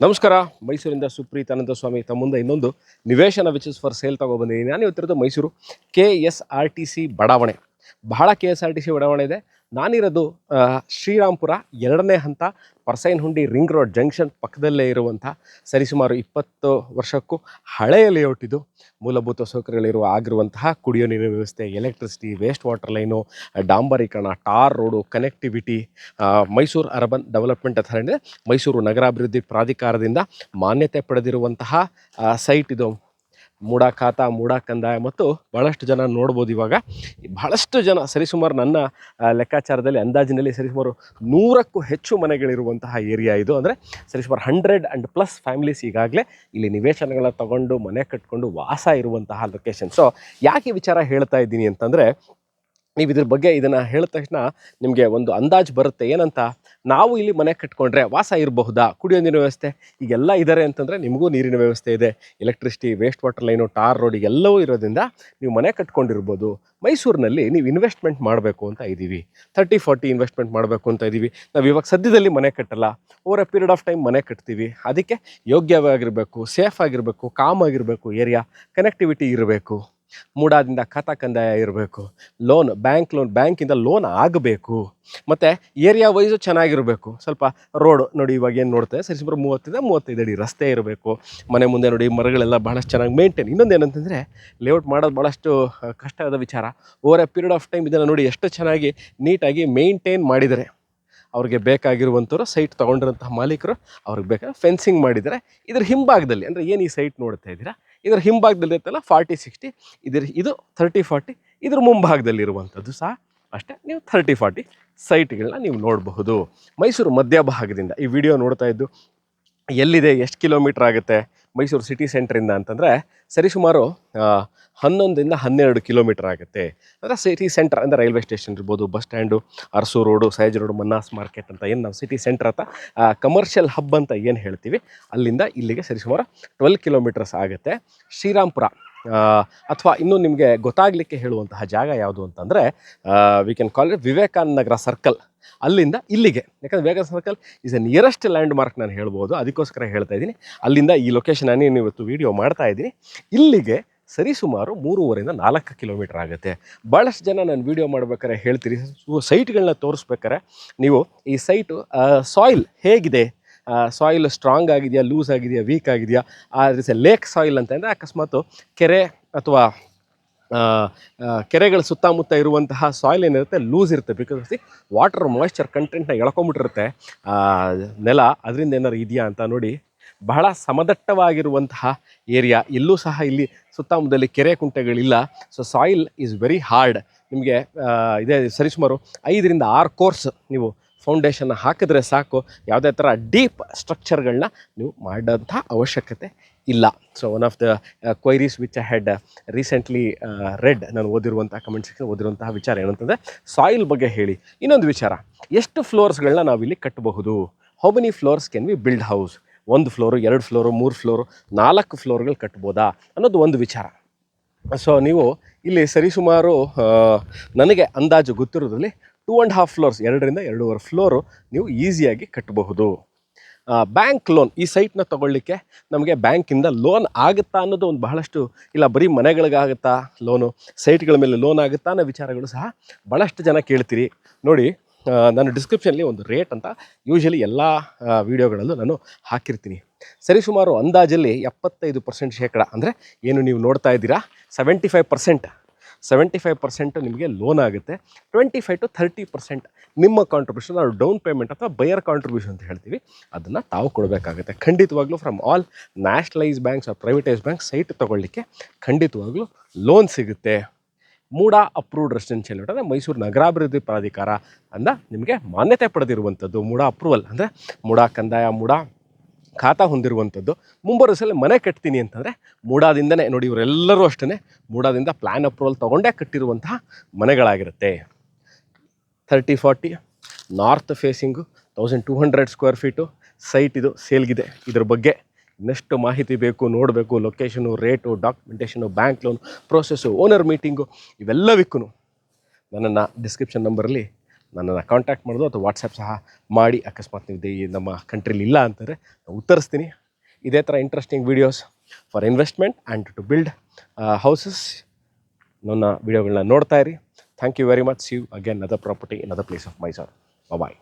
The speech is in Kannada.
ನಮಸ್ಕಾರ. ಮೈಸೂರಿಂದ ಸುಪ್ರೀತ್ ಅನಂತಸ್ವಾಮಿ ತಮ್ಮ ಮುಂದೆ ಇನ್ನೊಂದು ನಿವೇಶನ ವಿಚ್ ಇಸ್ ಫಾರ್ ಸೇಲ್ ತೊಗೊಬಂದಿದ್ದೀನಿ. ನಾನು ಇವತ್ತಿರೋದು ಮೈಸೂರು KSRTC ಬಡಾವಣೆ. ಬಹಳ KSRTC ಬಡಾವಣೆ ಇದೆ. ನಾನಿರೋದು ಶ್ರೀರಾಮ್ಪುರ 2ನೇ ಹಂತ, ಪರ್ಸೈನಹುಂಡಿ ರಿಂಗ್ ರೋಡ್ ಜಂಕ್ಷನ್ ಪಕ್ಕದಲ್ಲೇ ಇರುವಂಥ ಸರಿಸುಮಾರು 20 ವರ್ಷಕ್ಕೂ ಹಳೆಯ ಲೇಔಟ್ ಇದು. ಮೂಲಭೂತ ಸೌಕರ್ಯಗಳಿರುವ ಆಗಿರುವಂತಹ ಕುಡಿಯೋ ನೀರಿನ ವ್ಯವಸ್ಥೆ, ಎಲೆಕ್ಟ್ರಿಸಿಟಿ, ವೇಸ್ಟ್ ವಾಟರ್ ಲೈನು, ಡಾಂಬರೀಕರಣ, tar road, connectivity, Mysuru urban development authority, Mysuru ನಗರಾಭಿವೃದ್ಧಿ ಪ್ರಾಧಿಕಾರದಿಂದ ಮಾನ್ಯತೆ ಪಡೆದಿರುವಂತಹ ಸೈಟ್ ಇದು. ಮೂಡ ಖಾತಾ, ಮೂಡ ಕಂದಾಯ ಮತ್ತು ಭಾಳಷ್ಟು ಜನ ನೋಡ್ಬೋದು. ಇವಾಗ ಭಾಳಷ್ಟು ಜನ ಸರಿಸುಮಾರು ನನ್ನ ಲೆಕ್ಕಾಚಾರದಲ್ಲಿ ಅಂದಾಜಿನಲ್ಲಿ ಸರಿಸುಮಾರು 100ಕ್ಕೂ ಹೆಚ್ಚು ಮನೆಗಳಿರುವಂತಹ ಏರಿಯಾ ಇದು. ಅಂದರೆ ಸರಿಸುಮಾರು 100+ ಫ್ಯಾಮಿಲೀಸ್ ಈಗಾಗಲೇ ಇಲ್ಲಿ ನಿವೇಶನಗಳನ್ನ ತಗೊಂಡು ಮನೆ ಕಟ್ಕೊಂಡು ವಾಸ ಇರುವಂತಹ ಲೊಕೇಶನ್. ಸೊ ಯಾಕೆ ವಿಚಾರ ಹೇಳ್ತಾ ಇದ್ದೀನಿ ಅಂತಂದರೆ, ನೀವು ಇದ್ರ ಬಗ್ಗೆ ಇದನ್ನು ಹೇಳಿದ ತಕ್ಷಣ ನಿಮಗೆ ಒಂದು ಅಂದಾಜು ಬರುತ್ತೆ. ಏನಂತ, ನಾವು ಇಲ್ಲಿ ಮನೆ ಕಟ್ಕೊಂಡ್ರೆ ವಾಸ ಇರಬಹುದಾ, ಕುಡಿಯೋ ನೀರಿನ ವ್ಯವಸ್ಥೆ ಈಗೆಲ್ಲ ಇದ್ದಾರೆ ಅಂತಂದರೆ ನಿಮಗೂ ನೀರಿನ ವ್ಯವಸ್ಥೆ ಇದೆ, electricity, waste water line, tar road ಎಲ್ಲವೂ ಇರೋದ್ರಿಂದ ನೀವು ಮನೆ ಕಟ್ಕೊಂಡಿರ್ಬೋದು. ಮೈಸೂರಿನಲ್ಲಿ ನೀವು ಇನ್ವೆಸ್ಟ್ಮೆಂಟ್ ಮಾಡಬೇಕು ಅಂತ ಇದ್ದೀವಿ, 30-40 ಇನ್ವೆಸ್ಟ್ಮೆಂಟ್ ಮಾಡಬೇಕು ಅಂತ ಇದ್ದೀವಿ. ನಾವು ಇವಾಗ ಸದ್ಯದಲ್ಲಿ ಮನೆ ಕಟ್ಟಲ್ಲ, over A period of time ಮನೆ ಕಟ್ತೀವಿ. ಅದಕ್ಕೆ ಯೋಗ್ಯವಾಗಿರಬೇಕು, ಸೇಫ್ ಆಗಿರಬೇಕು, ಕಾಮ್ ಆಗಿರಬೇಕು, ಏರಿಯಾ ಕನೆಕ್ಟಿವಿಟಿ ಇರಬೇಕು, ಮೂಡಾದಿಂದ ಖಾತಾ ಕಂದಾಯ ಇರಬೇಕು, ಬ್ಯಾಂಕಿಂದ ಲೋನ್ ಆಗಬೇಕು, ಮತ್ತು ಏರಿಯಾ ವೈಸು ಚೆನ್ನಾಗಿರಬೇಕು. ಸ್ವಲ್ಪ ರೋಡು ನೋಡಿ, ಇವಾಗ ಏನು ನೋಡ್ತೇವೆ ಸರಿಸುಮಾರು 30-35 ಅಡಿ ರಸ್ತೆ ಇರಬೇಕು. ಮನೆ ಮುಂದೆ ನೋಡಿ ಮರಗಳೆಲ್ಲ ಭಾಳಷ್ಟು ಚೆನ್ನಾಗಿ ಮೇಂಟೈನ್. ಇನ್ನೊಂದು ಏನಂತಂದರೆ, ಲೇಔಟ್ ಮಾಡೋದು ಭಾಳಷ್ಟು ಕಷ್ಟವಾದ ವಿಚಾರ. Over A period of time ಇದನ್ನು ನೋಡಿ ಎಷ್ಟು ಚೆನ್ನಾಗಿ ನೀಟಾಗಿ ಮೇಂಟೈನ್ ಮಾಡಿದ್ದಾರೆ. ಅವ್ರಿಗೆ ಬೇಕಾಗಿರುವಂಥವ್ರು ಸೈಟ್ ತೊಗೊಂಡಿರೋಂತಹ ಮಾಲೀಕರು ಅವ್ರಿಗೆ ಬೇಕಾದ್ರೆ ಫೆನ್ಸಿಂಗ್ ಮಾಡಿದ್ದಾರೆ. ಇದ್ರ ಹಿಂಭಾಗದಲ್ಲಿ ಅಂದರೆ ಏನು ಈ ಸೈಟ್ ನೋಡ್ತಾ ಇದ್ದೀರಾ, ಇದರ ಹಿಂಭಾಗದಲ್ಲಿ ಇರುತ್ತಲ್ಲ 40-60, ಇದು 30-40, ಇದ್ರ ಮುಂಭಾಗದಲ್ಲಿರುವಂಥದ್ದು ಸಹ ಅಷ್ಟೇ. ನೀವು 30-40 ಸೈಟ್ಗಳನ್ನ ನೀವು ನೋಡಬಹುದು. ಮೈಸೂರು ಮಧ್ಯಭಾಗದಿಂದ ಈ ವಿಡಿಯೋ ನೋಡ್ತಾ ಇದ್ದು ಎಲ್ಲಿದೆ, ಎಷ್ಟು ಕಿಲೋಮೀಟ್ರ್ ಆಗುತ್ತೆ ಮೈಸೂರು ಸಿಟಿ ಸೆಂಟ್ರಿಂದ ಅಂತಂದರೆ ಸರಿಸುಮಾರು 11-12 ಕಿಲೋಮೀಟ್ರ್ ಆಗುತ್ತೆ. ಅಂದರೆ ಸಿಟಿ ಸೆಂಟರ್ ಅಂದರೆ ರೈಲ್ವೆ ಸ್ಟೇಷನ್ ಇರ್ಬೋದು, bus stand, Arasu road, Sayaji road, Mannas market ಅಂತ ಏನು ನಾವು ಸಿಟಿ ಸೆಂಟರ್ ಅಂತ ಕಮರ್ಷಿಯಲ್ ಹಬ್ ಅಂತ ಏನು ಹೇಳ್ತೀವಿ, ಅಲ್ಲಿಂದ ಇಲ್ಲಿಗೆ ಸರಿಸುಮಾರು 12 ಕಿಲೋಮೀಟರ್ಸ್ ಆಗುತ್ತೆ. ಶ್ರೀರಾಮ್ಪುರ ಅಥವಾ ಇನ್ನೂ ನಿಮಗೆ ಗೊತ್ತಾಗಲಿಕ್ಕೆ ಹೇಳುವಂತಹ ಜಾಗ ಯಾವುದು ಅಂತಂದರೆ, we can call it Vivekananda Nagar circle. ಅಲ್ಲಿಂದ ಇಲ್ಲಿಗೆ, ಯಾಕಂದರೆ Vivekananda circle is A nearest land mark ನಾನು ಹೇಳ್ಬೋದು, ಅದಕ್ಕೋಸ್ಕರ ಹೇಳ್ತಾ ಇದ್ದೀನಿ. ಅಲ್ಲಿಂದ ಈ ಲೊಕೇಶನ್ ನಾನು ಇವತ್ತು ವೀಡಿಯೋ ಮಾಡ್ತಾ ಇದ್ದೀನಿ. ಇಲ್ಲಿಗೆ ಸರಿಸುಮಾರು 3.5-4 ಕಿಲೋಮೀಟ್ರ್ ಆಗುತ್ತೆ. ಭಾಳಷ್ಟು ಜನ ನಾನು ವೀಡಿಯೋ ಮಾಡ್ಬೇಕಾದ್ರೆ ಹೇಳ್ತೀರಿ, ಸೈಟ್ಗಳನ್ನ ತೋರಿಸ್ಬೇಕಾರೆ ನೀವು ಈ ಸೈಟು ಸಾಯಿಲ್ ಹೇಗಿದೆ, ಸಾಯಿಲ್ ಸ್ಟ್ರಾಂಗ್ ಆಗಿದೆಯಾ, ಲೂಸ್ ಆಗಿದೆಯಾ, ವೀಕ್ ಆಗಿದೆಯಾ, ಲೇಕ್ ಸಾಯಿಲ್ ಅಂತಂದರೆ ಅಕಸ್ಮಾತ್ ಕೆರೆ ಅಥವಾ ಕೆರೆಗಳ ಸುತ್ತಮುತ್ತ ಇರುವಂತಹ ಸಾಯಿಲ್ ಏನಿರುತ್ತೆ ಲೂಸ್ ಇರುತ್ತೆ. ಬಿಕಾಸ್ ವಾಟರ್ ಮಾಯ್ಶ್ಚರ್ ಕಂಟೆಂಟ್ನ ಎಳ್ಕೊಂಬಿಟ್ಟಿರುತ್ತೆ ನೆಲ. ಅದರಿಂದ ಏನಾರು ಇದೆಯಾ ಅಂತ ನೋಡಿ. ಬಹಳ ಸಮದಟ್ಟವಾಗಿರುವಂತಹ ಏರಿಯಾ, ಎಲ್ಲೂ ಸಹ ಇಲ್ಲಿ ಸುತ್ತಮುತ್ತದಲ್ಲಿ ಕೆರೆ ಕುಂಟೆಗಳಿಲ್ಲ. So soil is very hard. ನಿಮಗೆ ಇದೇ ಸರಿಸುಮಾರು 5-6 ಕೋರ್ಸ್ ನೀವು ಫೌಂಡೇಶನ್ನ ಹಾಕಿದ್ರೆ ಸಾಕು, ಯಾವುದೇ ಥರ ಡೀಪ್ ಸ್ಟ್ರಕ್ಚರ್ಗಳನ್ನ ನೀವು ಮಾಡೋಂಥ ಅವಶ್ಯಕತೆ ಇಲ್ಲ. So one of the queries which I had recently red, ನಾನು ಓದಿರುವಂಥ ಕಮೆಂಟ್ ಸೆಕ್ಷನ್ ಓದಿರುವಂತಹ ವಿಚಾರ ಏನಂತಂದರೆ, ಸಾಯಿಲ್ ಬಗ್ಗೆ ಹೇಳಿ. ಇನ್ನೊಂದು ವಿಚಾರ, ಎಷ್ಟು ಫ್ಲೋರ್ಸ್ಗಳನ್ನ ನಾವಿಲ್ಲಿ ಕಟ್ಟಬಹುದು, how many floors can we build house, 1 floor, 2 floor, 3 floor, 4 ಫ್ಲೋರ್ಗಳು ಕಟ್ಬೋದಾ ಅನ್ನೋದು ಒಂದು ವಿಚಾರ. ಸೊ ನೀವು ಇಲ್ಲಿ ಸರಿಸುಮಾರು ನನಗೆ ಅಂದಾಜು ಗೊತ್ತಿರೋದ್ರಲ್ಲಿ 2.5 ಫ್ಲೋರ್ಸ್, 2-2.5 ಫ್ಲೋರು ನೀವು ಈಸಿಯಾಗಿ ಕಟ್ಟಬಹುದು. ಬ್ಯಾಂಕ್ ಲೋನ್, ಈ ಸೈಟ್ನ ತೊಗೊಳ್ಳಿಕ್ಕೆ ನಮಗೆ ಬ್ಯಾಂಕಿಂದ ಲೋನ್ ಆಗುತ್ತಾ ಅನ್ನೋದು ಒಂದು ಬಹಳಷ್ಟು, ಇಲ್ಲ ಬರೀ ಮನೆಗಳಿಗಾಗುತ್ತಾ ಲೋನು, ಸೈಟ್ಗಳ ಮೇಲೆ ಲೋನ್ ಆಗುತ್ತಾ ಅನ್ನೋ ವಿಚಾರಗಳು ಸಹ ಭಾಳಷ್ಟು ಜನ ಕೇಳ್ತೀರಿ. ನೋಡಿ, ನಾನು ಡಿಸ್ಕ್ರಿಪ್ಷನಲ್ಲಿ ಒಂದು ರೇಟ್ ಅಂತ ಯೂಶಲಿ ಎಲ್ಲ ವೀಡಿಯೋಗಳಲ್ಲೂ ನಾನು ಹಾಕಿರ್ತೀನಿ. ಸರಿಸುಮಾರು ಅಂದಾಜಲ್ಲಿ 75% ಅಂದರೆ ಏನು ನೀವು ನೋಡ್ತಾ ಇದ್ದೀರಾ 75% ನಿಮಗೆ ಲೋನ್ ಆಗುತ್ತೆ. 25-30% ನಿಮ್ಮ ಕಾಂಟ್ರಿಬ್ಯೂಷನ್, ನಾವು ಡೌನ್ ಪೇಮೆಂಟ್ ಅಥವಾ ಬಯರ್ ಕಾಂಟ್ರಿಬ್ಯೂಷನ್ ಅಂತ ಹೇಳ್ತೀವಿ, ಅದನ್ನು ತಾವು ಕೊಡಬೇಕಾಗುತ್ತೆ. ಖಂಡಿತವಾಗ್ಲೂ from all nationalise banks or privatise bank site ತೊಗೊಳ್ಳಿಕ್ಕೆ ಖಂಡಿತವಾಗ್ಲೂ ಲೋನ್ ಸಿಗುತ್ತೆ. ಮೂಡ ಅಪ್ರೂವ್ಡ್ ರೆಸಿಡೆನ್ಷಿಯಲ್ ಅಂದರೆ ಮೈಸೂರು ನಗರಾಭಿವೃದ್ಧಿ ಪ್ರಾಧಿಕಾರ ಅಂದ ನಿಮಗೆ ಮಾನ್ಯತೆ ಪಡೆದಿರುವಂಥದ್ದು. ಮೂಡ ಅಪ್ರೂವಲ್ ಅಂದರೆ ಮೂಡ ಕಂದಾಯ, ಮೂಡ ಖಾತಾ ಹೊಂದಿರುವಂಥದ್ದು. ಮುಂಬರೋಸಲ್ಲಿ ಮನೆ ಕಟ್ತೀನಿ ಅಂತಂದರೆ ಮೂಡಾದಿಂದನೇ ನೋಡಿ, ಇವರೆಲ್ಲರೂ ಅಷ್ಟೇ ಮೂಡಾದಿಂದ ಪ್ಲ್ಯಾನ್ ಅಪ್ರೂವಲ್ ತೊಗೊಂಡೇ ಕಟ್ಟಿರುವಂತಹ ಮನೆಗಳಾಗಿರುತ್ತೆ. 30-40 north facing, 1200 square feet site ಇದು ಸೇಲ್ಗಿದೆ. ಇದ್ರ ಬಗ್ಗೆ ಇನ್ನಷ್ಟು ಮಾಹಿತಿ ಬೇಕು, ನೋಡಬೇಕು, location, rate, documentation, bank loan process, owner meeting, ಇವೆಲ್ಲವಿಕ್ಕೂ ನನ್ನನ್ನು ಡಿಸ್ಕ್ರಿಪ್ಷನ್ ನಂಬರಲ್ಲಿ ನನ್ನನ್ನು ಕಾಂಟ್ಯಾಕ್ಟ್ ಮಾಡೋದು ಅಥವಾ ವಾಟ್ಸಪ್ ಸಹ ಮಾಡಿ. ಅಕಸ್ಮಾತ್ ನೀವು ನಮ್ಮ ಕಂಟ್ರಿಲಿ ಇಲ್ಲ ಅಂತಾರೆ ಉತ್ತರಿಸ್ತೀನಿ. ಇದೇ ಥರ interesting videos for investment and to build houses ನನ್ನ ವೀಡಿಯೋಗಳನ್ನ ನೋಡ್ತಾ ಇರಿ. Thank you very much. See you again other property in other place of Mysuru. Bye.